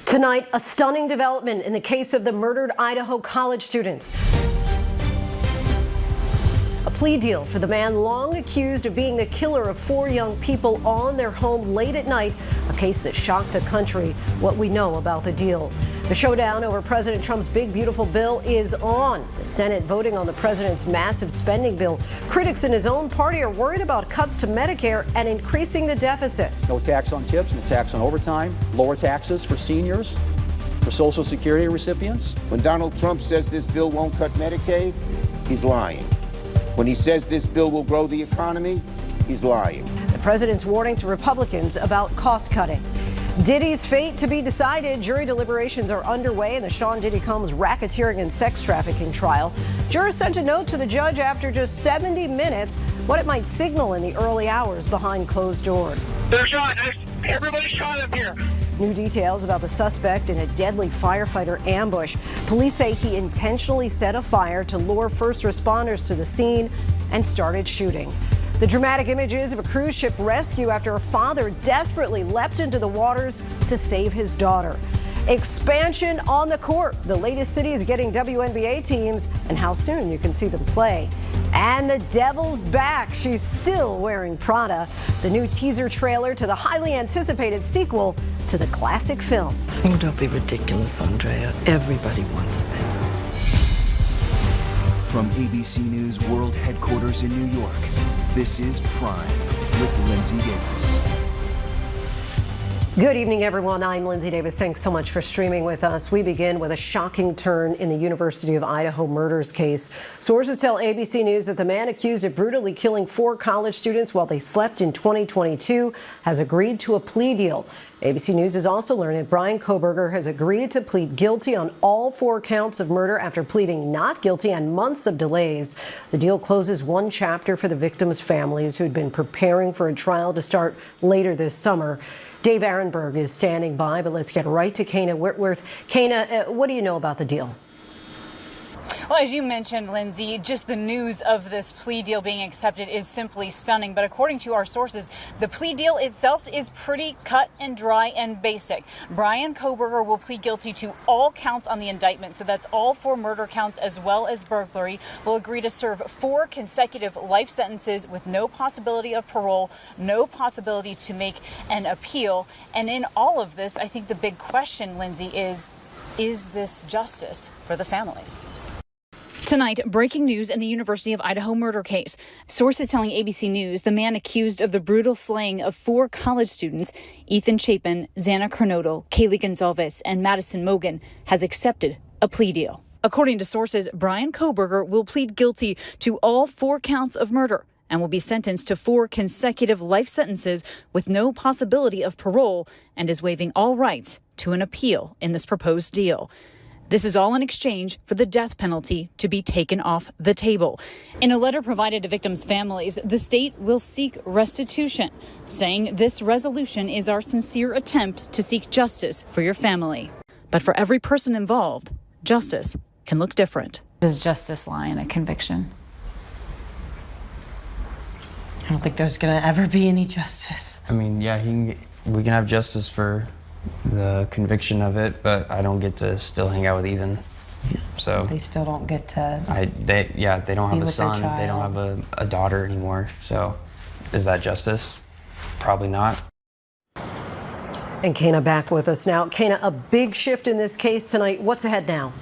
Tonight, a stunning development in the case of the murdered Idaho college students. A plea deal for the man long accused of being the killer of 4 young people on their home late at night, a case that shocked the country. What we know about the deal. The showdown over President Trump's big, beautiful bill is on. The Senate voting on the president's massive spending bill. Critics in his own party are worried about cuts to Medicare and increasing the deficit. No tax on tips, no tax on overtime, lower taxes for seniors, for Social Security recipients. When Donald Trump says this bill won't cut Medicaid, he's lying. When he says this bill will grow the economy, he's lying. The president's warning to Republicans about cost cutting. Diddy's fate to be decided. Jury deliberations are underway in the Sean Diddy Combs racketeering and sex trafficking trial. Jurors sent a note to the judge after just 70 minutes, what it might signal in the early hours behind closed doors. They're shot. Everybody's shot up here. New details about the suspect in a deadly firefighter ambush. Police say he intentionally set a fire to lure first responders to the scene and started shooting. The dramatic images of a cruise ship rescue after a father desperately leapt into the waters to save his daughter. Expansion on the court. The latest cities getting WNBA teams and how soon you can see them play. And the Devil's back. She's still wearing Prada. The new teaser trailer to the highly anticipated sequel to the classic film. Oh, don't be ridiculous, Andrea. Everybody wants this. From ABC News World Headquarters in New York, this is Prime with Lindsay Davis. Good evening, everyone. I'm Lindsay Davis. Thanks so much for streaming with us. We begin with a shocking turn in the University of Idaho murders case. Sources tell ABC News that the man accused of brutally killing 4 college students while they slept in 2022 has agreed to a plea deal. ABC News has also learned that Bryan Kohberger has agreed to plead guilty on all 4 counts of murder after pleading not guilty on months of delays. The deal closes one chapter for the victims' families who had been preparing for a trial to start later this summer. Dave Aronberg is standing by, but let's get right to Kana Whitworth. Kana, what do you know about the deal? Well, as you mentioned, Lindsay, just the news of this plea deal being accepted is simply stunning. But according to our sources, the plea deal itself is pretty cut and dry and basic. Bryan Kohberger will plead guilty to all counts on the indictment. So that's all 4 murder counts as well as burglary. Will agree to serve 4 consecutive life sentences with no possibility of parole, no possibility to make an appeal. And in all of this, I think the big question, Lindsay, is this justice for the families? Tonight, breaking news in the University of Idaho murder case. Sources telling ABC News the man accused of the brutal slaying of 4 college students, Ethan Chapin, Xana Kernodle, Kaylee Gonzalez, and Madison Mogen, has accepted a plea deal. According to sources, Bryan Kohberger will plead guilty to all 4 counts of murder and will be sentenced to 4 consecutive life sentences with no possibility of parole and is waiving all rights to an appeal in this proposed deal. This is all in exchange for the death penalty to be taken off the table. In a letter provided to victims' families, the state will seek restitution, saying this resolution is our sincere attempt to seek justice for your family. But for every person involved, justice can look different. Does justice lie in a conviction? I don't think there's going to ever be any justice. I mean, yeah, we can have justice for the conviction of it, but I don't get to still hang out with Ethan. So they still don't get to. They don't have a son. They don't have a daughter anymore. So, is that justice? Probably not. And Kana back with us now. Kana, a big shift in this case tonight. What's ahead now?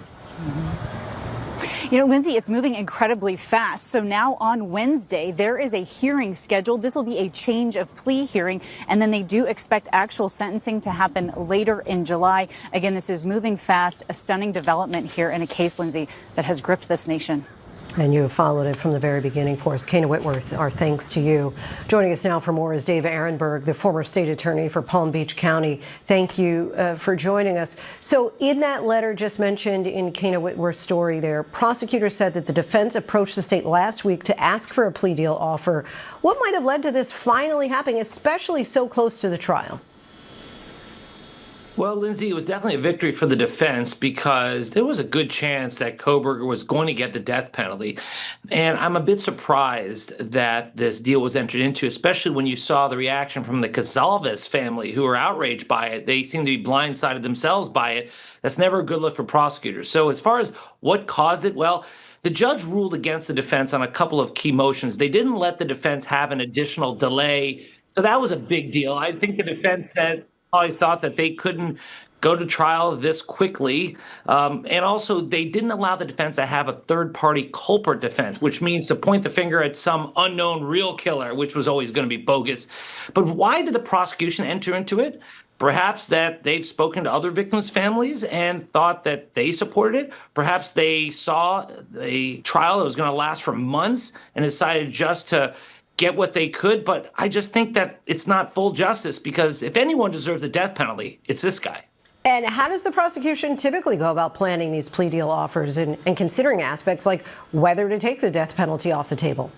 You know, Lindsay, it's moving incredibly fast. So now on Wednesday, there is a hearing scheduled. This will be a change of plea hearing, and then they do expect actual sentencing to happen later in July. Again, this is moving fast, a stunning development here in a case, Lindsay, that has gripped this nation. And you have followed it from the very beginning for us. Kana Whitworth, our thanks to you. Joining us now for more is Dave Aronberg, the former state attorney for Palm Beach County. Thank you for joining us. So in that letter just mentioned in Kana Whitworth's story there, prosecutors said that the defense approached the state last week to ask for a plea deal offer. What might have led to this finally happening, especially so close to the trial? Well, Lindsay, it was definitely a victory for the defense because there was a good chance that Kohberger was going to get the death penalty. And I'm a bit surprised that this deal was entered into, especially when you saw the reaction from the Casalves family, who were outraged by it. They seem to be blindsided themselves by it. That's never a good look for prosecutors. So as far as what caused it, well, the judge ruled against the defense on a couple of key motions. They didn't let the defense have an additional delay. So that was a big deal. I think the defense said, I thought that they couldn't go to trial this quickly. And also, they didn't allow the defense to have a third-party culprit defense, which means to point the finger at some unknown real killer, which was always going to be bogus. But why did the prosecution enter into it? Perhaps that they've spoken to other victims' families and thought that they supported it. Perhaps they saw a trial that was going to last for months and decided just to get what they could. But I just think that it's not full justice, because if anyone deserves a death penalty, it's this guy. And how does the prosecution typically go about planning these plea deal offers and considering aspects like whether to take the death penalty off the table?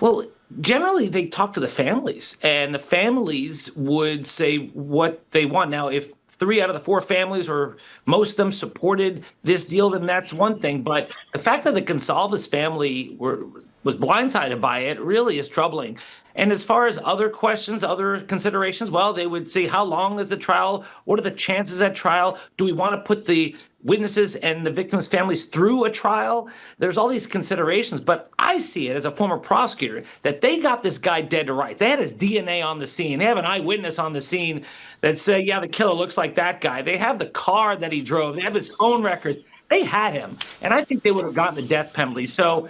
Well, generally, they talk to the families, and the families would say what they want. Now, if 3 out of the 4 families, or most of them, supported this deal, then that's one thing. But the fact that the Gonsalves family was blindsided by it really is troubling. And as far as other questions, other considerations, well, they would say, how long is the trial? What are the chances at trial? Do we want to put the witnesses and the victims' families through a trial? There's all these considerations, but I see it as a former prosecutor that they got this guy dead to rights. They had his DNA on the scene. They have an eyewitness on the scene that said, yeah, the killer looks like that guy. They have the car that he drove. They have his phone records. They had him, and I think they would have gotten the death penalty. So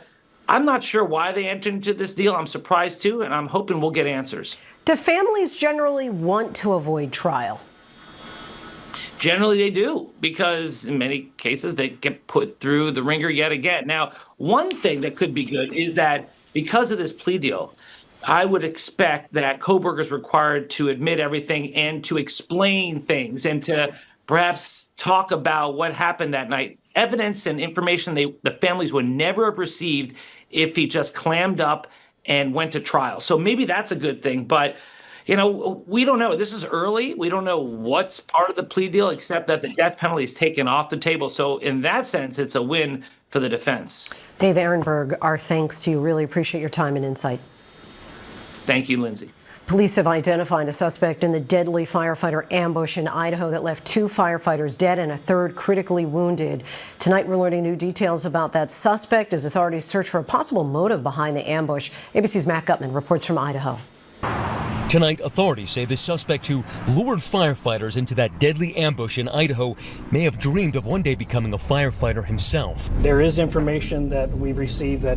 I'm not sure why they entered into this deal. I'm surprised too, and I'm hoping we'll get answers. Do families generally want to avoid trial? Generally, they do, because in many cases, they get put through the ringer yet again. Now, one thing that could be good is that because of this plea deal, I would expect that Kohberger is required to admit everything and to explain things and to perhaps talk about what happened that night. Evidence and information the families would never have received if he just clammed up and went to trial. So maybe that's a good thing, but you know, we don't know. This is early. We don't know what's part of the plea deal, except that the death penalty is taken off the table. So in that sense, it's a win for the defense. Dave Ehrenberg, our thanks to you. Really appreciate your time and insight. Thank you, Lindsay. Police have identified a suspect in the deadly firefighter ambush in Idaho that left 2 firefighters dead and a third critically wounded. Tonight, we're learning new details about that suspect as authorities search for a possible motive behind the ambush. ABC's Matt Gutman reports from Idaho. Tonight, authorities say the suspect who lured firefighters into that deadly ambush in Idaho may have dreamed of one day becoming a firefighter himself. There is information that we've received that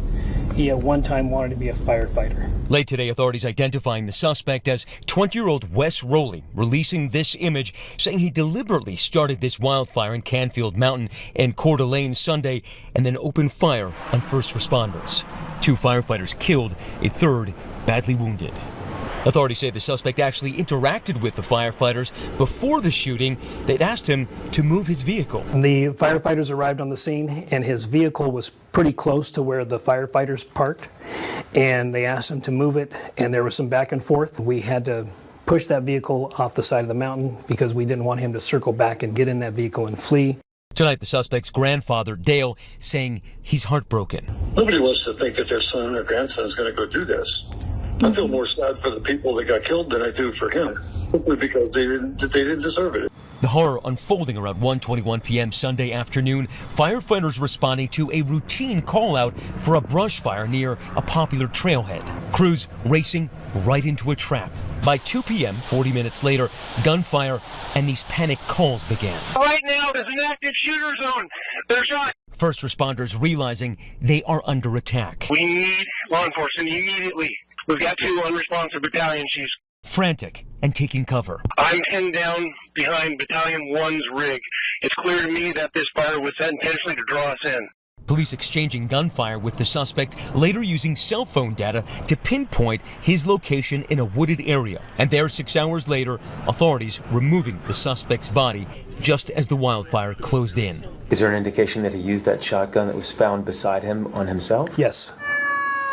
he at one time wanted to be a firefighter. Late today, authorities identifying the suspect as 20-year-old Wes Rowley, releasing this image saying he deliberately started this wildfire in Canfield Mountain and Coeur d'Alene Sunday and then opened fire on first responders. 2 firefighters killed, a third badly wounded. Authorities say the suspect actually interacted with the firefighters before the shooting. They'd asked him to move his vehicle. The firefighters arrived on the scene, and his vehicle was pretty close to where the firefighters parked, and they asked him to move it, and there was some back and forth. We had to push that vehicle off the side of the mountain because we didn't want him to circle back and get in that vehicle and flee. Tonight, the suspect's grandfather, Dale, saying he's heartbroken. Nobody wants to think that their son or grandson is going to go do this. I feel more sad for the people that got killed than I do for him, simply because they didn't deserve it. The horror unfolding around 1:21 p.m. Sunday afternoon, firefighters responding to a routine call-out for a brush fire near a popular trailhead. Crews racing right into a trap. By 2 p.m., 40 minutes later, gunfire and these panic calls began. Right now, there's an active shooter zone. They're shot. First responders realizing they are under attack. We need law enforcement immediately. We've got 2 unresponsive battalion chiefs. Frantic and taking cover. I'm pinned down behind Battalion 1's rig. It's clear to me that this fire was set intentionally to draw us in. Police exchanging gunfire with the suspect, later using cell phone data to pinpoint his location in a wooded area. And there, 6 hours later, authorities removing the suspect's body just as the wildfire closed in. Is there an indication that he used that shotgun that was found beside him on himself? Yes.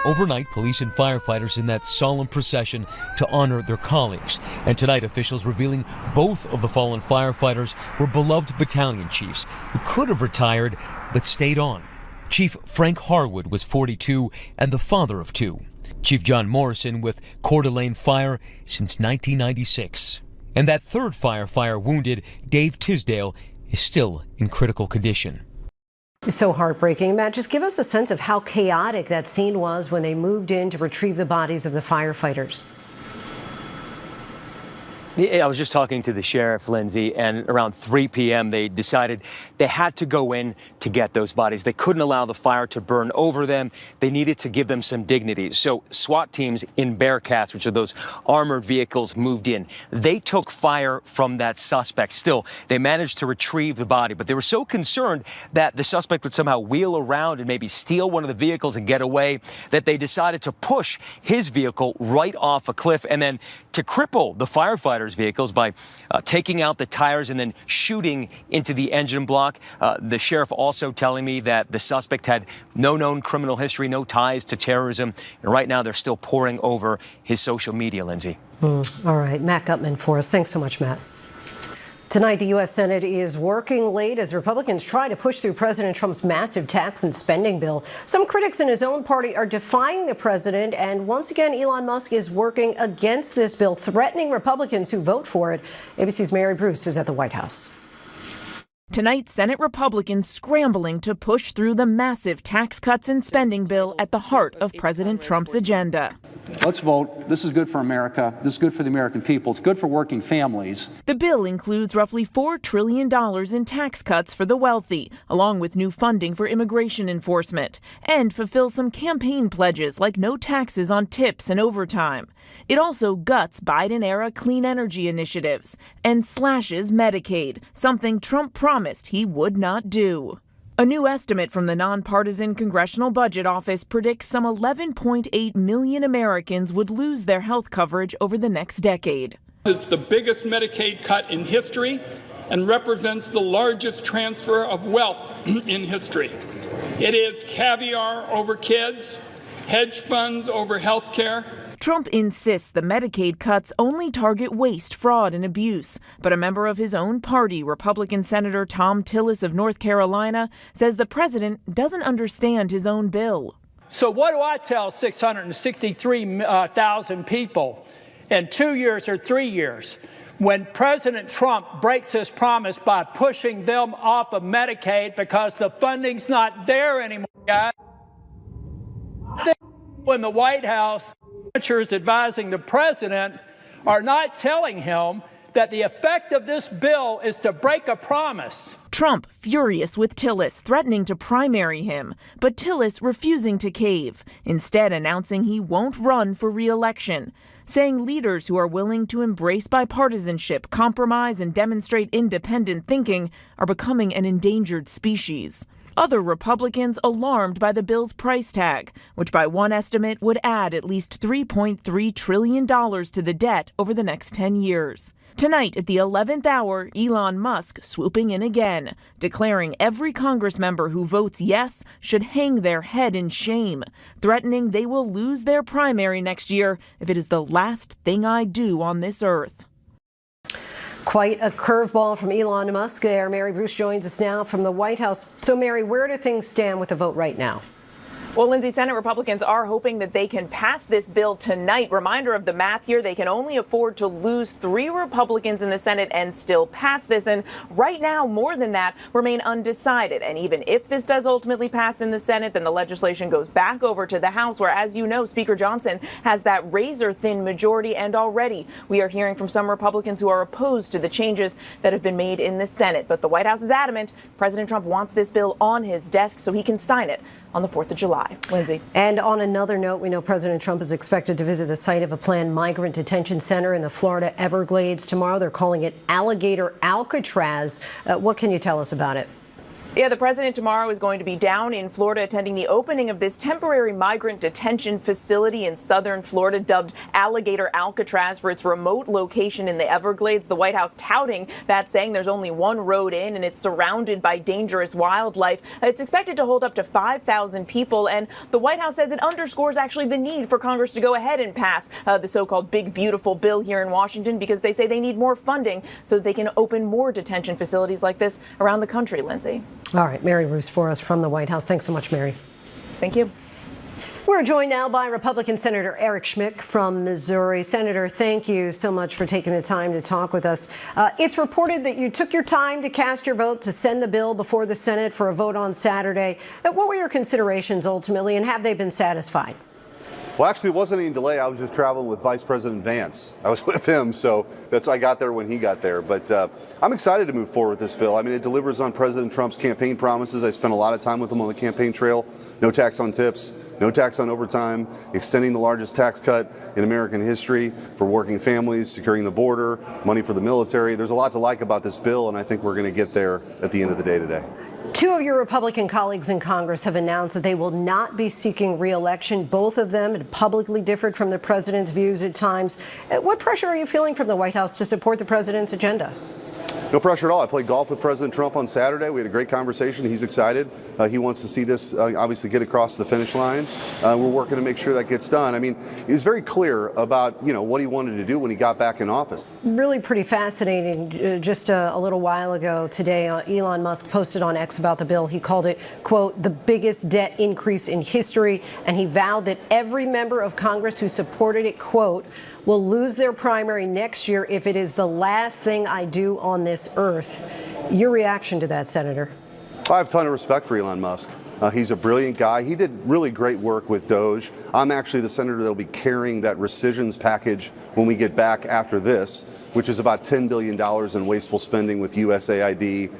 Overnight, police and firefighters in that solemn procession to honor their colleagues. And tonight, officials revealing both of the fallen firefighters were beloved battalion chiefs who could have retired but stayed on. Chief Frank Harwood was 42 and the father of two. Chief John Morrison with Coeur d'Alene Fire since 1996. And that third firefighter wounded, Dave Tisdale, is still in critical condition. It's so heartbreaking. Matt, just give us a sense of how chaotic that scene was when they moved in to retrieve the bodies of the firefighters. I was just talking to the sheriff, Lindsay, and around 3 p.m. they decided they had to go in to get those bodies. They couldn't allow the fire to burn over them. They needed to give them some dignity. So SWAT teams in Bearcats, which are those armored vehicles, moved in. They took fire from that suspect. Still, they managed to retrieve the body, but they were so concerned that the suspect would somehow wheel around and maybe steal one of the vehicles and get away that they decided to push his vehicle right off a cliff and then to cripple the firefighters' vehicles by taking out the tires and then shooting into the engine block. The sheriff also telling me that the suspect had no known criminal history, no ties to terrorism. And right now they're still poring over his social media, Lindsay. All right, Matt Gutman for us. Thanks so much, Matt. Tonight, the U.S. Senate is working late as Republicans try to push through President Trump's massive tax and spending bill. Some critics in his own party are defying the president, and once again, Elon Musk is working against this bill, threatening Republicans who vote for it. ABC's Mary Bruce is at the White House. Tonight, Senate Republicans scrambling to push through the massive tax cuts and spending bill at the heart of President Trump's agenda. Let's vote. This is good for America. This is good for the American people. It's good for working families. The bill includes roughly $4 trillion in tax cuts for the wealthy, along with new funding for immigration enforcement, and fulfills some campaign pledges like no taxes on tips and overtime. It also guts Biden-era clean energy initiatives and slashes Medicaid, something Trump promised he would not do. A new estimate from the nonpartisan Congressional Budget Office predicts some 11.8 million Americans would lose their health coverage over the next decade. It's the biggest Medicaid cut in history and represents the largest transfer of wealth in history. It is caviar over kids, hedge funds over health care. Trump insists the Medicaid cuts only target waste, fraud, and abuse. But a member of his own party, Republican Senator Thom Tillis of North Carolina, says the president doesn't understand his own bill. So what do I tell 663,000 people in 2 years or 3 years when President Trump breaks his promise by pushing them off of Medicaid because the funding's not there anymore, guys? In the White House, senators advising the president are not telling him that the effect of this bill is to break a promise. Trump furious with Tillis, threatening to primary him, but Tillis refusing to cave, instead announcing he won't run for re-election, saying leaders who are willing to embrace bipartisanship, compromise, and demonstrate independent thinking are becoming an endangered species. Other Republicans alarmed by the bill's price tag, which by one estimate would add at least $3.3 trillion to the debt over the next 10 years. Tonight at the 11th hour, Elon Musk swooping in again, declaring every Congress member who votes yes should hang their head in shame, threatening they will lose their primary next year if it is the last thing I do on this earth. Quite a curveball from Elon Musk there. Mary Bruce joins us now from the White House. So, Mary, where do things stand with the vote right now? Well, Lindsay, Senate Republicans are hoping that they can pass this bill tonight. Reminder of the math here, they can only afford to lose 3 Republicans in the Senate and still pass this. And right now, more than that, remain undecided. And even if this does ultimately pass in the Senate, then the legislation goes back over to the House, where, as you know, Speaker Johnson has that razor-thin majority. And already we are hearing from some Republicans who are opposed to the changes that have been made in the Senate. But the White House is adamant President Trump wants this bill on his desk so he can sign it on the 4th of July. Lindsay. And on another note, we know President Trump is expected to visit the site of a planned migrant detention center in the Florida Everglades tomorrow. They're calling it Alligator Alcatraz. What can you tell us about it? Yeah, the president tomorrow is going to be down in Florida attending the opening of this temporary migrant detention facility in southern Florida, dubbed Alligator Alcatraz for its remote location in the Everglades. The White House touting that, saying there's only one road in and it's surrounded by dangerous wildlife. It's expected to hold up to 5,000 people, and the White House says it underscores actually the need for Congress to go ahead and pass the so-called big beautiful bill here in Washington, because they say they need more funding so that they can open more detention facilities like this around the country. Lindsay. All right, Mary Roos for us from the White House. Thanks so much, Mary. Thank you. We're joined now by Republican Senator Eric Schmick from Missouri. Senator, thank you so much for taking the time to talk with us. It's reported that you took your time to cast your vote to send the bill before the Senate for a vote on Saturday. What were your considerations ultimately, and have they been satisfied? Well, actually, it wasn't any delay. I was just traveling with Vice President Vance. I was with him, so that's why I got there when he got there. But I'm excited to move forward with this bill. I mean, it delivers on President Trump's campaign promises. I spent a lot of time with him on the campaign trail. No tax on tips, no tax on overtime, extending the largest tax cut in American history for working families, securing the border, money for the military. There's a lot to like about this bill, and I think we're going to get there at the end of the day today. Two of your Republican colleagues in Congress have announced that they will not be seeking re-election. Both of them had publicly differed from the president's views at times. What pressure are you feeling from the White House to support the president's agenda? No pressure at all. I played golf with President Trump on Saturday. We had a great conversation. He's excited. He wants to see this obviously get across the finish line. We're working to make sure that gets done. I mean, he was very clear about, what he wanted to do when he got back in office. Really pretty fascinating. Just a little while ago today, Elon Musk posted on X about the bill. He called it, quote, the biggest debt increase in history. And he vowed that every member of Congress who supported it, quote, will lose their primary next year if it is the last thing I do on this earth. Your reaction to that, Senator? I have a ton of respect for Elon Musk. He's a brilliant guy. He did really great work with Doge. I'm actually the senator that will be carrying that rescissions package when we get back after this, which is about $10 billion in wasteful spending with USAID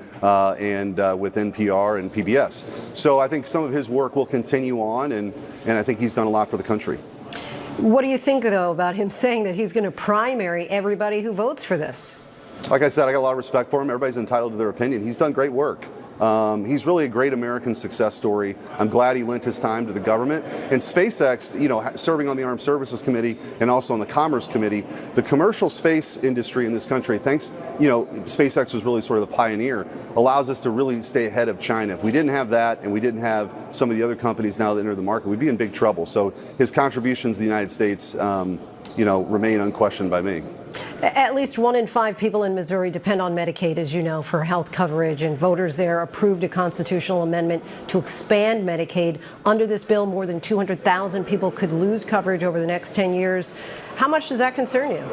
and with NPR and PBS. So I think some of his work will continue on, and I think he's done a lot for the country. What do you think, though, about him saying that he's going to primary everybody who votes for this? Like I said, I got a lot of respect for him. Everybody's entitled to their opinion. He's done great work. He's really a great American success story. I'm glad he lent his time to the government. And SpaceX, serving on the Armed Services Committee and also on the Commerce Committee, the commercial space industry in this country, SpaceX was really sort of the pioneer, allows us to really stay ahead of China. If we didn't have that and we didn't have some of the other companies now that enter the market, we'd be in big trouble. So his contributions to the United States, remain unquestioned by me. At least 1 in 5 people in Missouri depend on Medicaid, as you know, for health coverage, and voters there approved a constitutional amendment to expand Medicaid. Under this bill, more than 200,000 people could lose coverage over the next 10 years. How much does that concern you?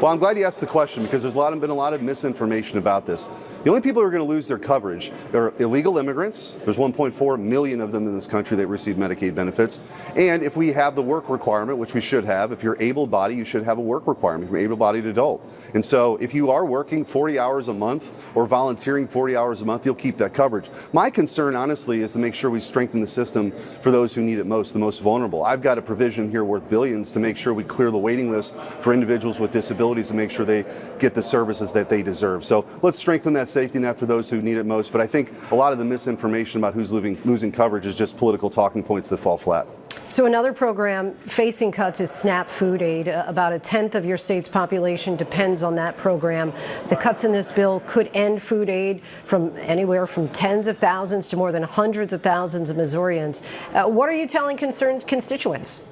Well, I'm glad you asked the question, because there's been a lot of misinformation about this. The only people who are going to lose their coverage are illegal immigrants. There's 1.4 million of them in this country that receive Medicaid benefits. And if we have the work requirement, which we should have, if you're able-bodied, you should have a work requirement if you're able-bodied adult. And so if you are working 40 hours a month or volunteering 40 hours a month, you'll keep that coverage. My concern, honestly, is to make sure we strengthen the system for those who need it most, the most vulnerable. I've got a provision here worth billions to make sure we clear the waiting list for individuals with disabilities and make sure they get the services that they deserve. So let's strengthen that safety net for those who need it most. But I think a lot of the misinformation about who's losing coverage is just political talking points that fall flat. So another program facing cuts is SNAP Food Aid. About a tenth of your state's population depends on that program. The cuts in this bill could end food aid from anywhere from tens of thousands to more than hundreds of thousands of Missourians. What are you telling concerned constituents?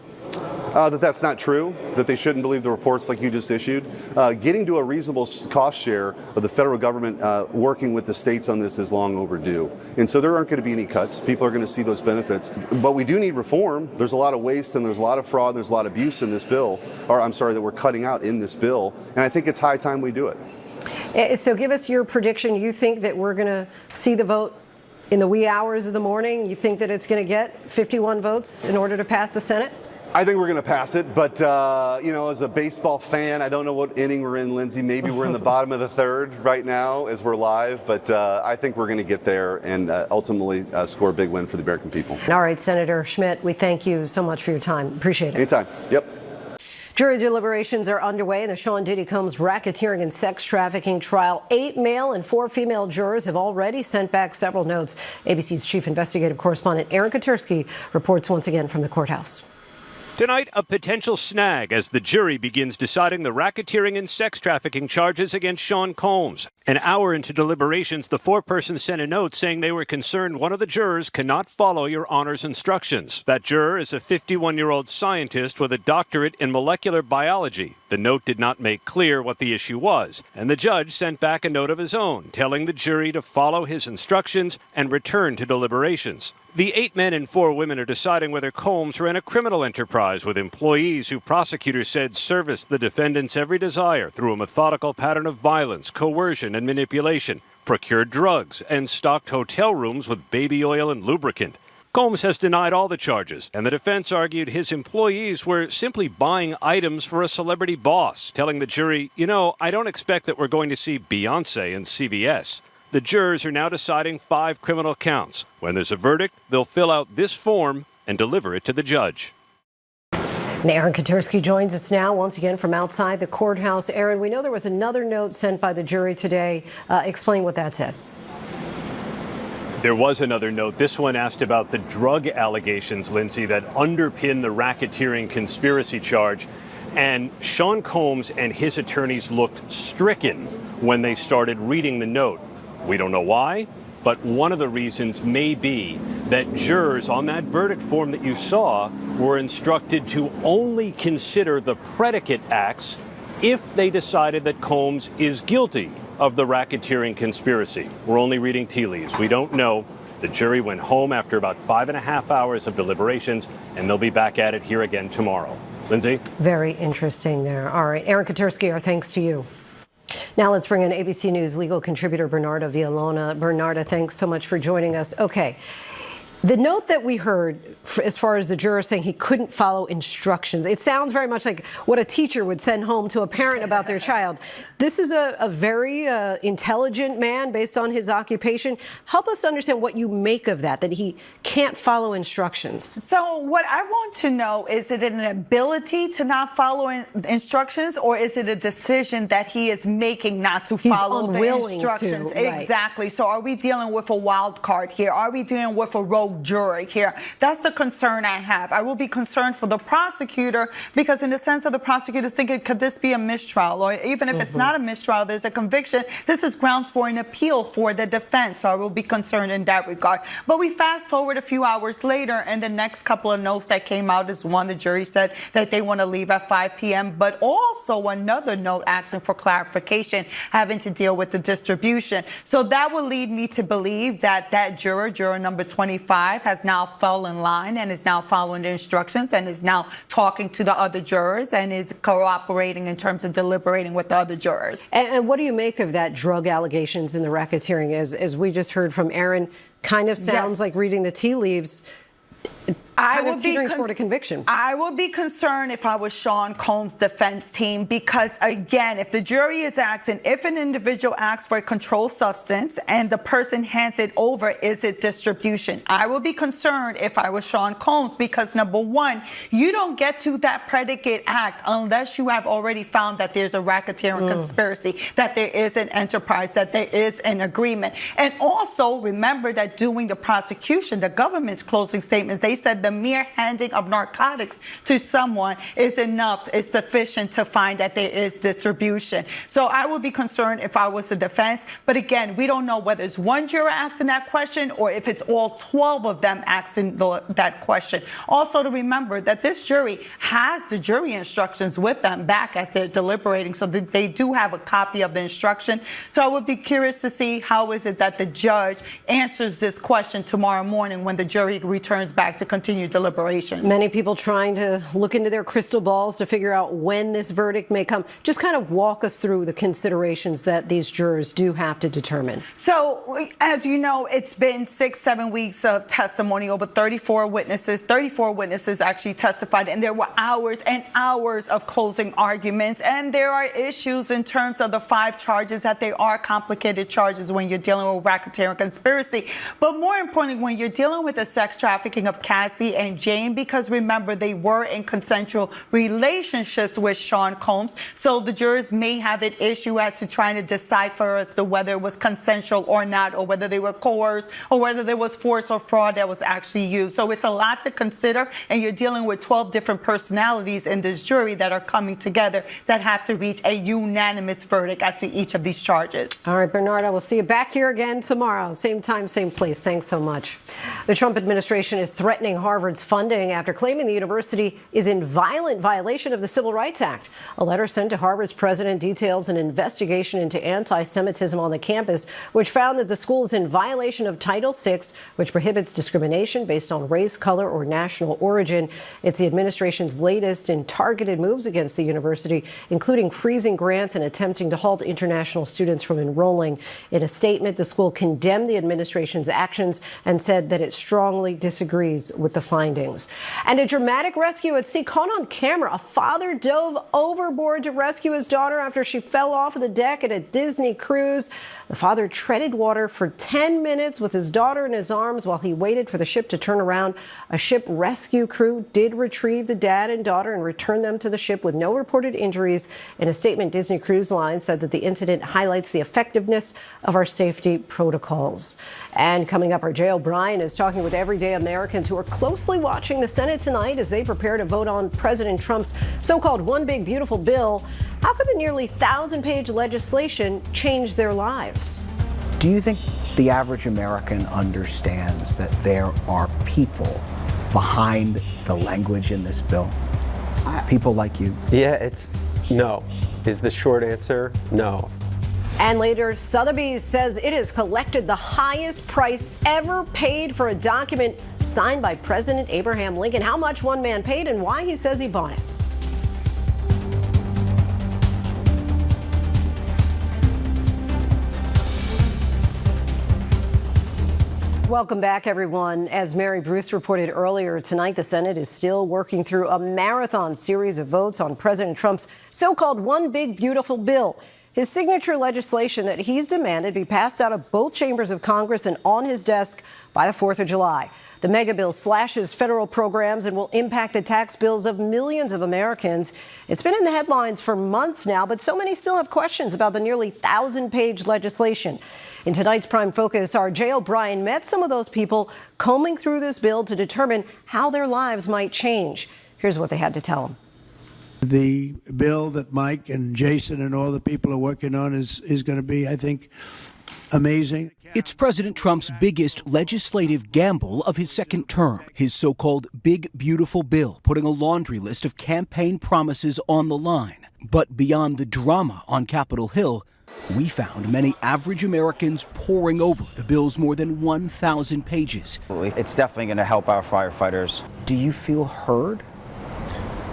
That's not true, that they shouldn't believe the reports like you just issued. Getting to a reasonable cost share of the federal government working with the states on this is long overdue. And so there aren't going to be any cuts. People are going to see those benefits. But we do need reform. There's a lot of waste and there's a lot of fraud. There's a lot of abuse in this bill, that we're cutting out in this bill. And I think it's high time we do it. So give us your prediction. You think that we're going to see the vote in the wee hours of the morning? You think that it's going to get 51 votes in order to pass the Senate? I think we're going to pass it, but, as a baseball fan, I don't know what inning we're in, Lindsay. Maybe we're in the bottom of the third right now as we're live, but I think we're going to get there and ultimately score a big win for the American people. All right, Senator Schmitt, we thank you so much for your time. Appreciate it. Anytime. Yep. Jury deliberations are underway in the Sean Diddy Combs racketeering and sex trafficking trial. 8 male and 4 female jurors have already sent back several notes. ABC's chief investigative correspondent Aaron Katersky reports once again from the courthouse. Tonight, a potential snag as the jury begins deciding the racketeering and sex trafficking charges against Sean Combs. An hour into deliberations, the foreperson sent a note saying they were concerned one of the jurors cannot follow your honor's instructions. That juror is a 51-year-old scientist with a doctorate in molecular biology. The note did not make clear what the issue was, and the judge sent back a note of his own, telling the jury to follow his instructions and return to deliberations. The 8 men and 4 women are deciding whether Combs ran a criminal enterprise with employees who prosecutors said serviced the defendant's every desire through a methodical pattern of violence, coercion, and manipulation, procured drugs, and stocked hotel rooms with baby oil and lubricant. Combs has denied all the charges, and the defense argued his employees were simply buying items for a celebrity boss, telling the jury, I don't expect that we're going to see Beyonce in CVS. The jurors are now deciding 5 criminal counts. When there's a verdict, they'll fill out this form and deliver it to the judge. And Aaron Katersky joins us now once again from outside the courthouse. Aaron, we know there was another note sent by the jury today. Explain what that said. There was another note. This one asked about the drug allegations, Lindsay, that underpin the racketeering conspiracy charge. And Sean Combs and his attorneys looked stricken when they started reading the note. We don't know why, but one of the reasons may be that jurors on that verdict form that you saw were instructed to only consider the predicate acts if they decided that Combs is guilty of the racketeering conspiracy. We're only reading tea leaves. We don't know. The jury went home after about 5.5 hours of deliberations, and they'll be back at it here again tomorrow. Lindsay? Very interesting there. All right, Aaron Katersky, our thanks to you. Now let's bring in ABC News legal contributor Bernarda Villalona. Bernarda, thanks so much for joining us. Okay. The note that we heard, as far as the juror saying he couldn't follow instructions, it sounds very much like what a teacher would send home to a parent about their child. This is a very intelligent man based on his occupation. Help us understand what you make of that he can't follow instructions. So what I want to know, is it an ability to not follow instructions, or is it a decision that he is making not to follow the instructions? Right. Exactly. So are we dealing with a wild card here? Are we dealing with a rogue jury here? That's the concern I have. I will be concerned for the prosecutor, because in the sense of the prosecutors thinking, could this be a mistrial? Or even if it's not a mistrial, there's a conviction, this is grounds for an appeal for the defense. So I will be concerned in that regard. But we fast forward a few hours later, and the next couple of notes that came out is one, the jury said that they want to leave at 5 p.m., but also another note asking for clarification having to deal with the distribution. So that would lead me to believe that that juror number 25, has now fell in line and is now following the instructions and is now talking to the other jurors and is cooperating in terms of deliberating with the other jurors. And what do you make of that drug allegations in the racketeering? As we just heard from Aaron, kind of sounds like reading the tea leaves. I would be toward a conviction. I would be concerned if I was Sean Combs' defense team, because again, if the jury is asking if an individual asks for a controlled substance and the person hands it over, is it distribution? I would be concerned if I was Sean Combs, because number one, you don't get to that predicate act unless you have already found that there's a racketeering conspiracy, that there is an enterprise, that there is an agreement. And also remember that during the prosecution, the government's closing statements, they said the mere handing of narcotics to someone is enough, is sufficient to find that there is distribution. So I would be concerned if I was the defense. But again, we don't know whether it's one juror asking that question or if it's all 12 of them asking that question. Also to remember that this jury has the jury instructions with them back as they're deliberating, so that they do have a copy of the instruction. So I would be curious to see how is it that the judge answers this question tomorrow morning when the jury returns back to continue deliberations. Many people trying to look into their crystal balls to figure out when this verdict may come. Just kind of walk us through the considerations that these jurors do have to determine. So, as you know, it's been 6-7 weeks of testimony, over 34 witnesses. 34 witnesses actually testified, and there were hours and hours of closing arguments. And there are issues in terms of the 5 charges, that they are complicated charges when you're dealing with racketeering conspiracy. But more importantly, when you're dealing with the sex trafficking of Cassie and Jane, because remember, they were in consensual relationships with Sean Combs. So the jurors may have an issue as to trying to decipher as to whether it was consensual or not, or whether they were coerced, or whether there was force or fraud that was actually used. So it's a lot to consider, and you're dealing with 12 different personalities in this jury that are coming together that have to reach a unanimous verdict as to each of these charges. All right, Bernard, I will see you back here again tomorrow. Same time, same place. Thanks so much. The Trump administration is threatening Harvard's funding after claiming the university is in violent violation of the Civil Rights Act. A letter sent to Harvard's president details an investigation into anti-Semitism on the campus, which found that the school is in violation of Title VI, which prohibits discrimination based on race, color, or national origin. It's the administration's latest in targeted moves against the university, including freezing grants and attempting to halt international students from enrolling. In a statement, the school condemned the administration's actions and said that it strongly disagrees with the findings. And a dramatic rescue at sea caught on camera. A father dove overboard to rescue his daughter after she fell off of the deck at a Disney cruise. The father treaded water for 10 minutes with his daughter in his arms while he waited for the ship to turn around. A ship rescue crew did retrieve the dad and daughter and return them to the ship with no reported injuries. In a statement, Disney Cruise Line said that the incident highlights the effectiveness of our safety protocols. And coming up, our Jay O'Brien is talking with everyday Americans who are closely watching the Senate tonight as they prepare to vote on President Trump's so-called One Big Beautiful Bill. How could the nearly 1,000-page legislation change their lives? Do you think the average American understands that there are people behind the language in this bill? People like you? Yeah, it's no. Is the short answer no. And later, Sotheby's says it has collected the highest price ever paid for a document signed by President Abraham Lincoln. How much one man paid and why he says he bought it. Welcome back, everyone. As Mary Bruce reported earlier tonight, the Senate is still working through a marathon series of votes on President Trump's so-called One Big Beautiful Bill. His signature legislation that he's demanded be passed out of both chambers of Congress and on his desk by the 4th of July. The mega bill slashes federal programs and will impact the tax bills of millions of Americans. It's been in the headlines for months now, but so many still have questions about the nearly 1,000-page legislation. In tonight's Prime Focus, our Jay O'Brien met some of those people combing through this bill to determine how their lives might change. Here's what they had to tell him. The bill that Mike and Jason and all the people are working on is going to be, I think, amazing. It's President Trump's biggest legislative gamble of his second term, his so-called Big Beautiful Bill, putting a laundry list of campaign promises on the line. But beyond the drama on Capitol Hill, we found many average Americans poring over the bill's more than 1,000 pages. It's definitely going to help our firefighters. Do you feel heard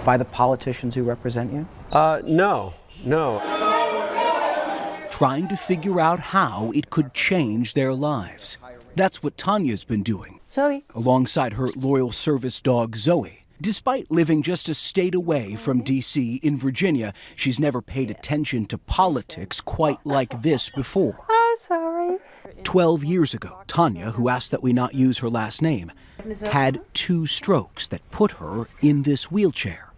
by the politicians who represent you? No. Trying to figure out how it could change their lives. That's what Tanya's been doing, Zoe, alongside her loyal service dog Zoe. Despite living just a state away from D.C. in Virginia, she's never paid attention to politics quite like this before. I'm sorry. 12 years ago, Tanya, who asked that we not use her last name, had 2 strokes that put her in this wheelchair.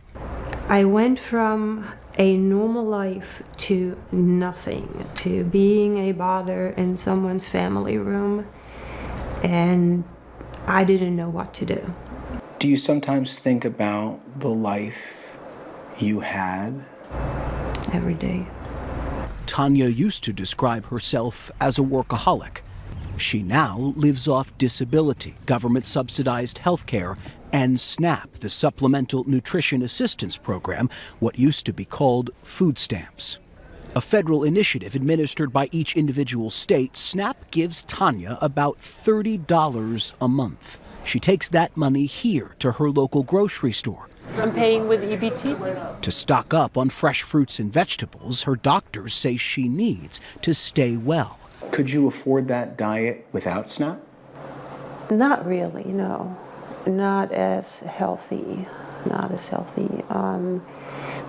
I went from a normal life to nothing, to being a bother in someone's family room, and I didn't know what to do. Do you sometimes think about the life you had? Every day. Tanya used to describe herself as a workaholic. She now lives off disability, government-subsidized health care, and SNAP, the Supplemental Nutrition Assistance Program, what used to be called food stamps. A federal initiative administered by each individual state, SNAP gives Tanya about $30 a month. She takes that money here to her local grocery store. I'm paying with EBT. To stock up on fresh fruits and vegetables her doctors say she needs to stay well. Could you afford that diet without SNAP? Not really, no. Not as healthy. Not as healthy.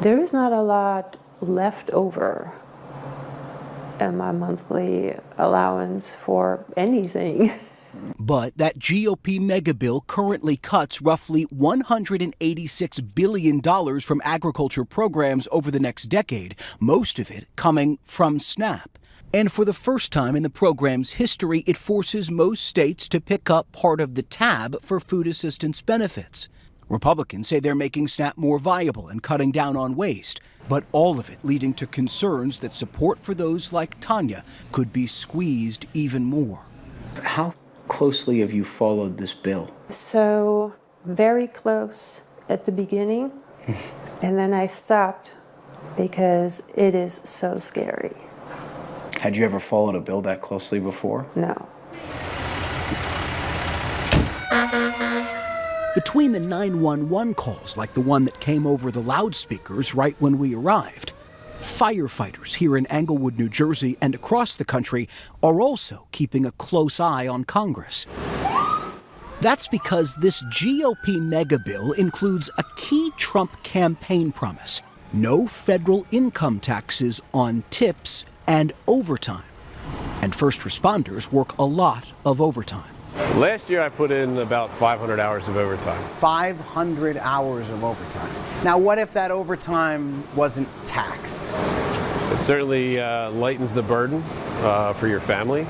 There is not a lot left over in my monthly allowance for anything. But that GOP mega bill currently cuts roughly $186 billion from agriculture programs over the next decade, most of it coming from SNAP. And for the first time in the program's history, it forces most states to pick up part of the tab for food assistance benefits. Republicans say they're making SNAP more viable and cutting down on waste, but all of it leading to concerns that support for those like Tanya could be squeezed even more. How closely have you followed this bill? So, very close at the beginning, and then I stopped because it is so scary. Had you ever followed a bill that closely before? No. Between the 911 calls, like the one that came over the loudspeakers right when we arrived, firefighters here in Englewood, New Jersey, and across the country are also keeping a close eye on Congress. That's because this GOP mega bill includes a key Trump campaign promise: no federal income taxes on tips and overtime. And first responders work a lot of overtime. Last year I put in about 500 hours of overtime. 500 hours of overtime. Now, what if that overtime wasn't taxed? It certainly lightens the burden for your family.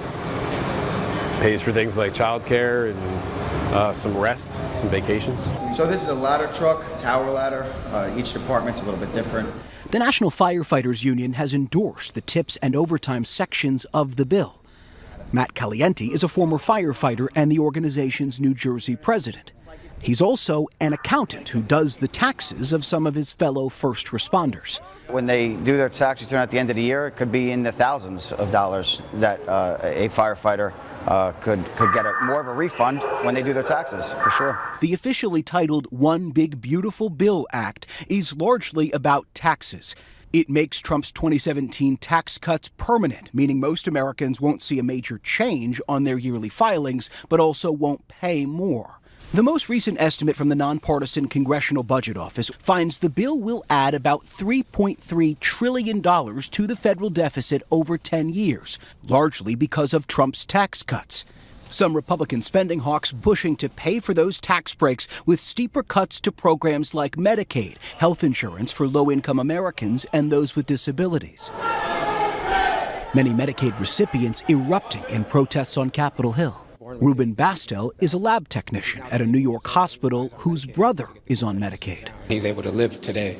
Pays for things like childcare and some rest, some vacations. So this is a ladder truck, tower ladder. Each department's a little bit different. The National Firefighters Union has endorsed the tips and overtime sections of the bill. Matt Caliente is a former firefighter and the organization's New Jersey president. He's also an accountant who does the taxes of some of his fellow first responders. When they do their tax return at the end of the year, it could be in the thousands of dollars that a firefighter could get more of a refund when they do their taxes, for sure. The officially titled One Big Beautiful Bill Act is largely about taxes. It makes Trump's 2017 tax cuts permanent, meaning most Americans won't see a major change on their yearly filings, but also won't pay more. The most recent estimate from the nonpartisan Congressional Budget Office finds the bill will add about $3.3 trillion to the federal deficit over 10 years, largely because of Trump's tax cuts. Some Republican spending hawks pushing to pay for those tax breaks with steeper cuts to programs like Medicaid, health insurance for low-income Americans, and those with disabilities. Many Medicaid recipients erupting in protests on Capitol Hill. Ruben Bastel is a lab technician at a New York hospital whose brother is on Medicaid. He's able to live today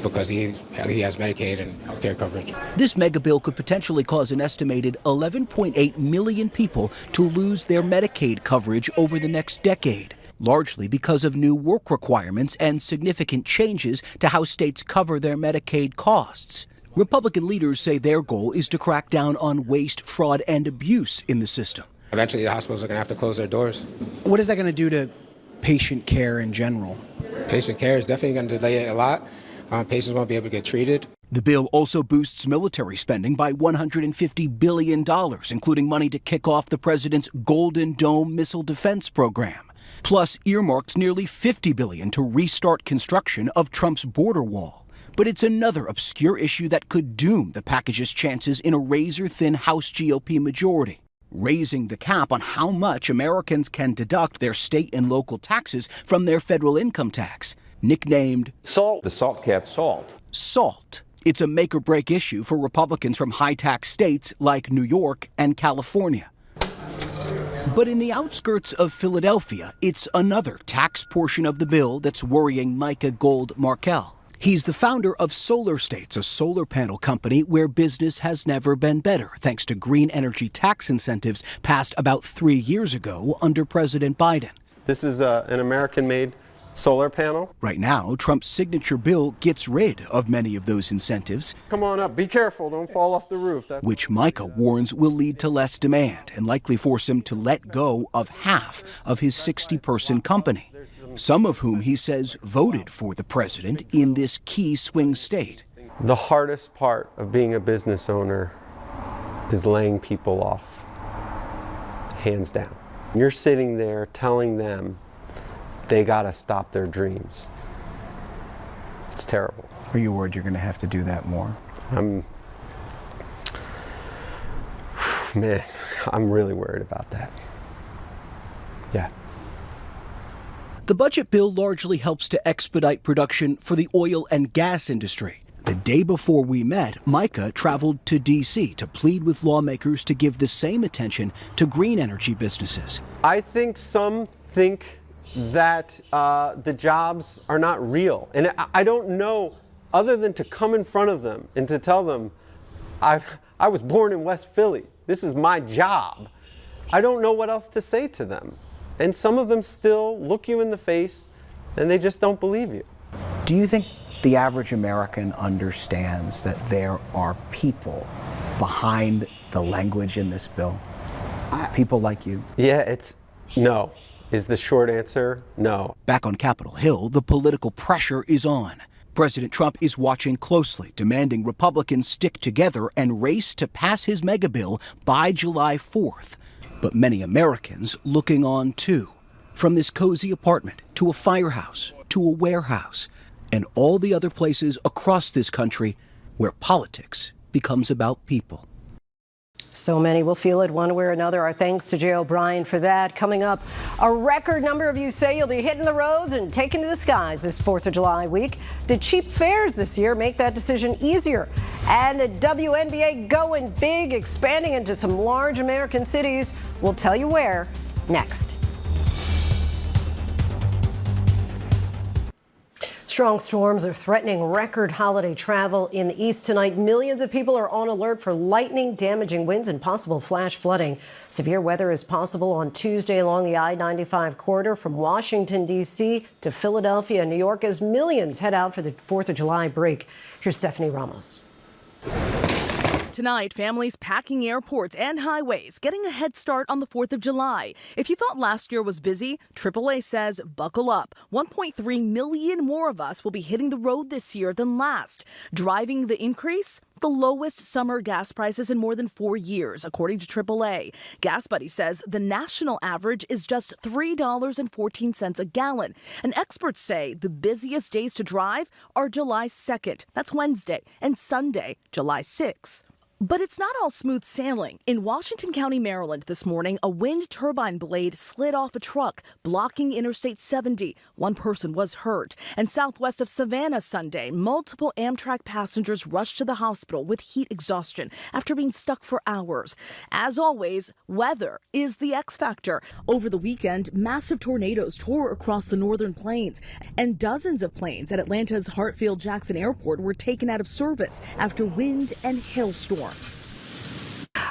because he has Medicaid and health care coverage. This mega bill could potentially cause an estimated 11.8 million people to lose their Medicaid coverage over the next decade, largely because of new work requirements and significant changes to how states cover their Medicaid costs. Republican leaders say their goal is to crack down on waste, fraud, and abuse in the system. Eventually, the hospitals are going to have to close their doors. What is that going to do to patient care in general? Patient care is definitely going to delay it a lot. Patients won't be able to get treated. The bill also boosts military spending by $150 billion, including money to kick off the president's Golden Dome missile defense program. Plus, earmarks nearly $50 billion to restart construction of Trump's border wall. But it's another obscure issue that could doom the package's chances in a razor-thin House GOP majority: raising the cap on how much Americans can deduct their state and local taxes from their federal income tax, nicknamed SALT. The SALT cap. SALT. It's a make-or-break issue for Republicans from high-tax states like New York and California. But in the outskirts of Philadelphia, it's another tax portion of the bill that's worrying Micah Gold-Markell. He's the founder of Solar States, a solar panel company where business has never been better, thanks to green energy tax incentives passed about 3 years ago under President Biden. This is an American-made solar panel. Right now, Trump's signature bill gets rid of many of those incentives. Come on up. Be careful. Don't fall off the roof. Which Micah warns will lead to less demand and likely force him to let go of half of his 60-person company, some of whom he says voted for the president in this key swing state. The hardest part of being a business owner is laying people off, hands down. You're sitting there telling them they gotta stop their dreams. It's terrible. Are you worried you're gonna have to do that more? I'm really worried about that. Yeah. The budget bill largely helps to expedite production for the oil and gas industry. The day before we met, Micah traveled to D.C. to plead with lawmakers to give the same attention to green energy businesses. I think some think that the jobs are not real. And I don't know, other than to come in front of them and to tell them, I was born in West Philly. This is my job. I don't know what else to say to them. And some of them still look you in the face and they just don't believe you. Do you think the average American understands that there are people behind the language in this bill? People like you? Yeah, it's no. Is the short answer no. Back on Capitol Hill, the political pressure is on. President Trump is watching closely, demanding Republicans stick together and race to pass his mega bill by July 4th. But many Americans looking on too. From this cozy apartment to a firehouse to a warehouse and all the other places across this country where politics becomes about people. So many will feel it one way or another. Our thanks to Jay O'Brien for that. Coming up, a record number of you say you'll be hitting the roads and taking to the skies this 4th of July week. Did cheap fares this year make that decision easier? And the WNBA going big, expanding into some large American cities. We'll tell you where next. Strong storms are threatening record holiday travel in the east tonight. Millions of people are on alert for lightning, damaging winds, and possible flash flooding. Severe weather is possible on Tuesday along the I-95 corridor from Washington, D.C. to Philadelphia and New York as millions head out for the 4th of July break. Here's Stephanie Ramos. Tonight, families packing airports and highways, getting a head start on the 4th of July. If you thought last year was busy, AAA says buckle up. 1.3 million more of us will be hitting the road this year than last. Driving the increase? The lowest summer gas prices in more than 4 years, according to AAA. Gas Buddy says the national average is just $3.14 a gallon. And experts say the busiest days to drive are July 2nd, that's Wednesday, and Sunday, July 6th. But it's not all smooth sailing. In Washington County, Maryland this morning, a wind turbine blade slid off a truck, blocking Interstate 70. One person was hurt. And southwest of Savannah Sunday, multiple Amtrak passengers rushed to the hospital with heat exhaustion after being stuck for hours. As always, weather is the X factor. Over the weekend, massive tornadoes tore across the northern plains, and dozens of planes at Atlanta's Hartsfield-Jackson Airport were taken out of service after wind and hailstorms.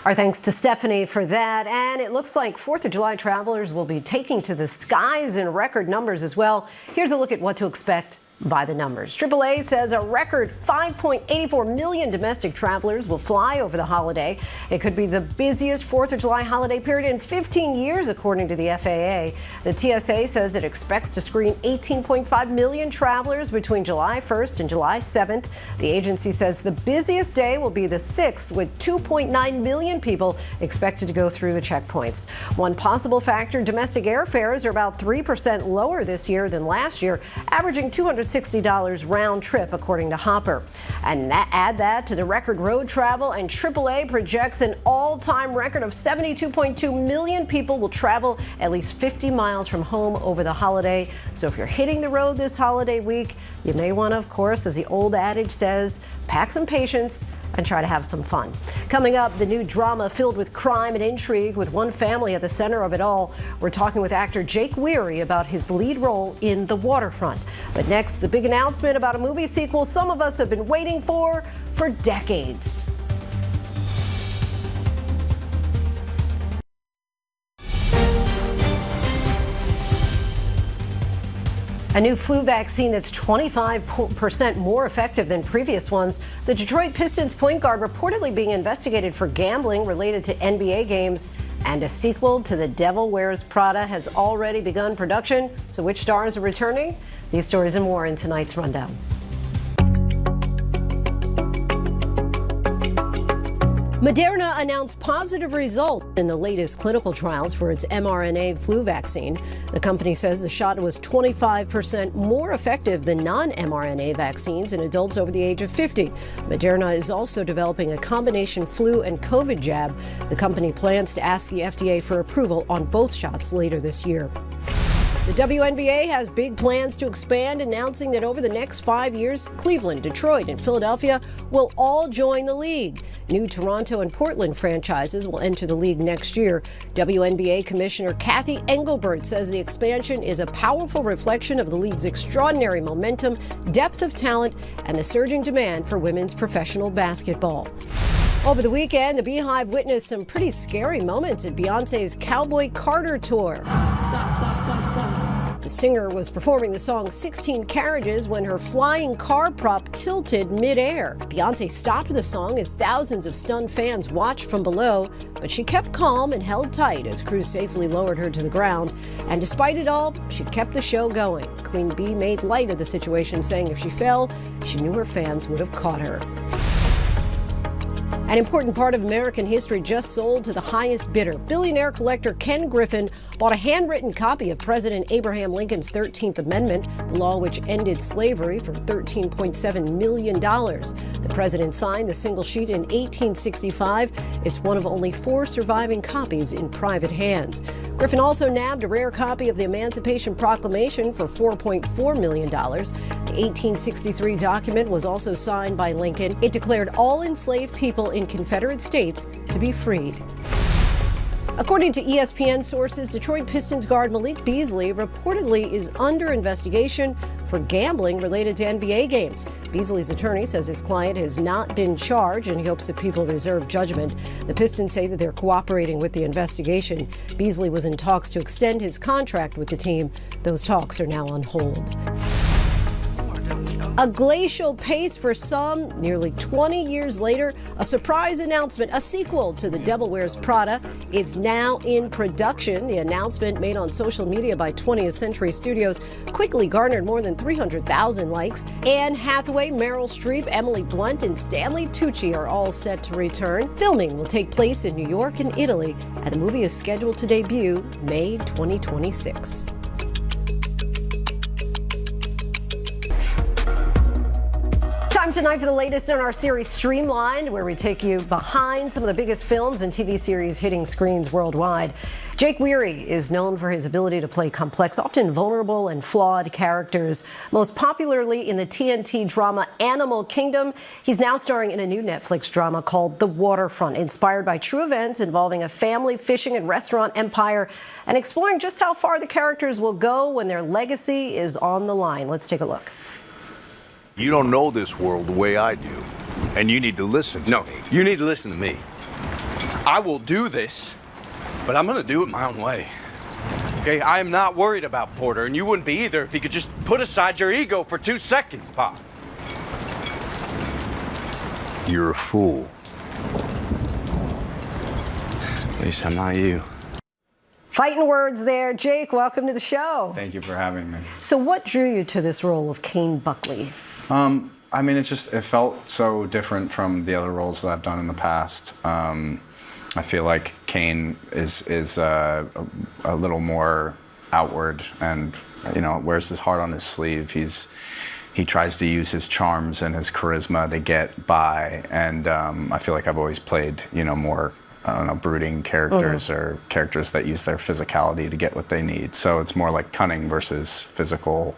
Our thanks to Stephanie for that. And it looks like 4th of July travelers will be taking to the skies in record numbers as well. Here's a look at what to expect by the numbers. AAA says a record 5.84 million domestic travelers will fly over the holiday. It could be the busiest 4th of July holiday period in 15 years, according to the FAA. The TSA says it expects to screen 18.5 million travelers between July 1st and July 7th. The agency says the busiest day will be the 6th, with 2.9 million people expected to go through the checkpoints. One possible factor, domestic airfares are about 3% lower this year than last year, averaging $260 round trip, according to Hopper. And add that to the record road travel, and AAA projects an all-time record of 72.2 million people will travel at least 50 miles from home over the holiday. So if you're hitting the road this holiday week, you may want to, of course, as the old adage says, pack some patience and try to have some fun. Coming up, the new drama filled with crime and intrigue with one family at the center of it all. We're talking with actor Jake Weary about his lead role in The Waterfront. But next, the big announcement about a movie sequel some of us have been waiting for decades. A new flu vaccine that's 25% more effective than previous ones. The Detroit Pistons point guard reportedly being investigated for gambling related to NBA games. And a sequel to The Devil Wears Prada has already begun production. So which stars are returning? These stories and more in tonight's Rundown. Moderna announced positive results in the latest clinical trials for its mRNA flu vaccine. The company says the shot was 25% more effective than non-mRNA vaccines in adults over the age of 50. Moderna is also developing a combination flu and COVID jab. The company plans to ask the FDA for approval on both shots later this year. The WNBA has big plans to expand, announcing that over the next 5 years, Cleveland, Detroit, and Philadelphia will all join the league. New Toronto and Portland franchises will enter the league next year. WNBA Commissioner Kathy Engelbert says the expansion is a powerful reflection of the league's extraordinary momentum, depth of talent, and the surging demand for women's professional basketball. Over the weekend, the Beehive witnessed some pretty scary moments at Beyoncé's Cowboy Carter tour. The singer was performing the song 16 Carriages when her flying car prop tilted midair. Beyoncé stopped the song as thousands of stunned fans watched from below, but she kept calm and held tight as crews safely lowered her to the ground. And despite it all, she kept the show going. Queen Bee made light of the situation, saying if she fell, she knew her fans would have caught her. An important part of American history just sold to the highest bidder. Billionaire collector Ken Griffin bought a handwritten copy of President Abraham Lincoln's 13th Amendment, the law which ended slavery, for $13.7 million. The president signed the single sheet in 1865. It's one of only 4 surviving copies in private hands. Griffin also nabbed a rare copy of the Emancipation Proclamation for $4.4 million. The 1863 document was also signed by Lincoln. It declared all enslaved people in Confederate states to be freed. According to ESPN sources, Detroit Pistons guard Malik Beasley reportedly is under investigation for gambling related to NBA games. Beasley's attorney says his client has not been charged, and he hopes that people reserve judgment. The Pistons say that they're cooperating with the investigation. Beasley was in talks to extend his contract with the team. Those talks are now on hold. A glacial pace for some. Nearly 20 years later, a surprise announcement, a sequel to The Devil Wears Prada. It's now in production. The announcement, made on social media by 20th Century Studios, quickly garnered more than 300,000 likes. Anne Hathaway, Meryl Streep, Emily Blunt, and Stanley Tucci are all set to return. Filming will take place in New York and Italy, and the movie is scheduled to debut May 2026. Time tonight for the latest in our series Streamlined, where we take you behind some of the biggest films and TV series hitting screens worldwide. Jake Weary is known for his ability to play complex, often vulnerable and flawed characters. Most popularly in the TNT drama Animal Kingdom, he's now starring in a new Netflix drama called The Waterfront, inspired by true events involving a family fishing and restaurant empire, and exploring just how far the characters will go when their legacy is on the line. Let's take a look. You don't know this world the way I do, and you need to listen to me. You need to listen to me. I will do this, but I'm gonna do it my own way. Okay, I am not worried about Porter, and you wouldn't be either if you could just put aside your ego for 2 seconds, Pop. You're a fool. At least I'm not you. Fighting words there. Jake, welcome to the show. Thank you for having me. So what drew you to this role of Kane Buckley? I mean, it felt so different from the other roles that I've done in the past. I feel like Kane is a little more outward, and wears his heart on his sleeve. He tries to use his charms and his charisma to get by, and I feel like I've always played more, I don't know, brooding characters or characters that use their physicality to get what they need. So it's more like cunning versus physical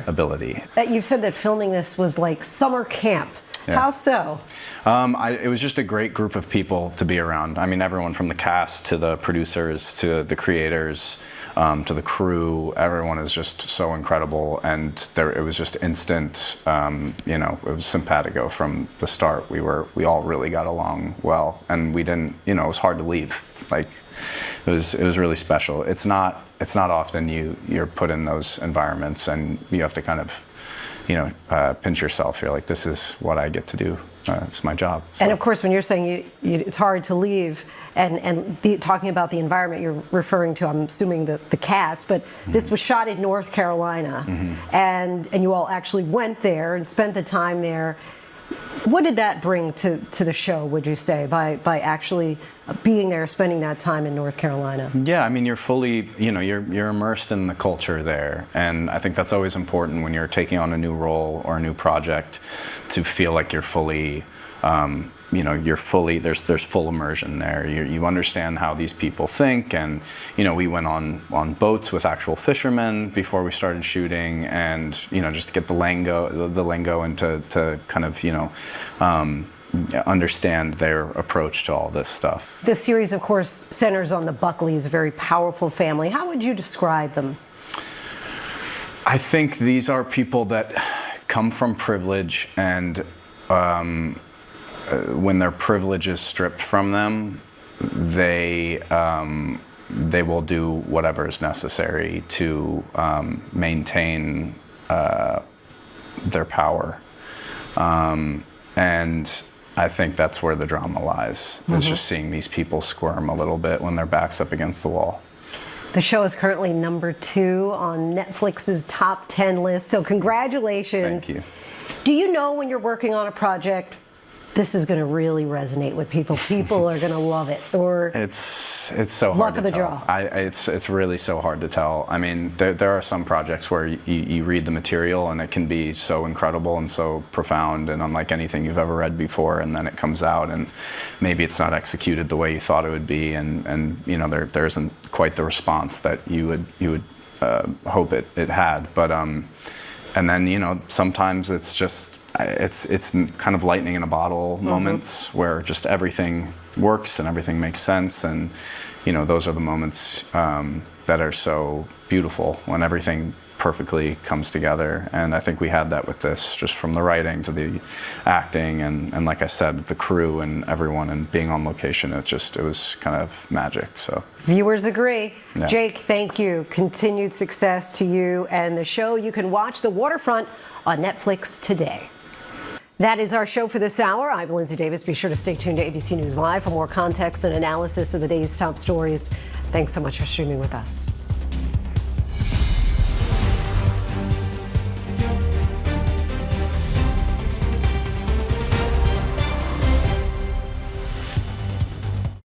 ability. You've said that filming this was like summer camp. Yeah. How so? It was just a great group of people to be around. I mean, everyone from the cast to the producers to the creators to the crew. Everyone is just so incredible, and it was just instant. It was simpatico from the start. We all really got along well, and we didn't. It was hard to leave. Like, it was really special. It's not often you're put in those environments, and you have to kind of pinch yourself. You're like, this is what I get to do. It's my job. So. And of course, when you're saying it's hard to leave, and talking about the environment, you're referring to, I'm assuming, the cast, but this was shot in North Carolina, and you all actually went there and spent the time there. What did that bring to the show, would you say, by actually being there, spending that time in North Carolina? Yeah, I mean, you're fully, you're immersed in the culture there. And I think that's always important when you're taking on a new role or a new project, to feel like you're fully, there's full immersion there. You understand how these people think. And, we went on boats with actual fishermen before we started shooting, and, just to get the lingo and to kind of, understand their approach to all this stuff. The series, of course, centers on the Buckleys, a very powerful family. How would you describe them? I think these are people that come from privilege, and when their privilege is stripped from them, they will do whatever is necessary to maintain their power. And I think that's where the drama lies, is just seeing these people squirm a little bit when their back's up against the wall. The show is currently #2 on Netflix's top 10 list, so congratulations. Thank you. Do you know when you're working on a project, this is going to really resonate with people? People are going to love it, or it's so hard luck to of the tell. draw. It's really so hard to tell. I mean, there are some projects where you read the material and it can be so incredible and so profound and unlike anything you've ever read before, and then it comes out and maybe it's not executed the way you thought it would be, and there isn't quite the response that you would hope it had. But and then sometimes it's just. It's kind of lightning in a bottle moments where just everything works and everything makes sense, and those are the moments that are so beautiful, when everything perfectly comes together. And I think we had that with this, just from the writing to the acting, and like I said, the crew and everyone, and being on location. It was kind of magic. So viewers agree. Yeah. Jake, thank you. Continued success to you and the show. You can watch The Waterfront on Netflix today. That is our show for this hour. I'm Lindsay Davis. Be sure to stay tuned to ABC News Live for more context and analysis of the day's top stories. Thanks so much for streaming with us.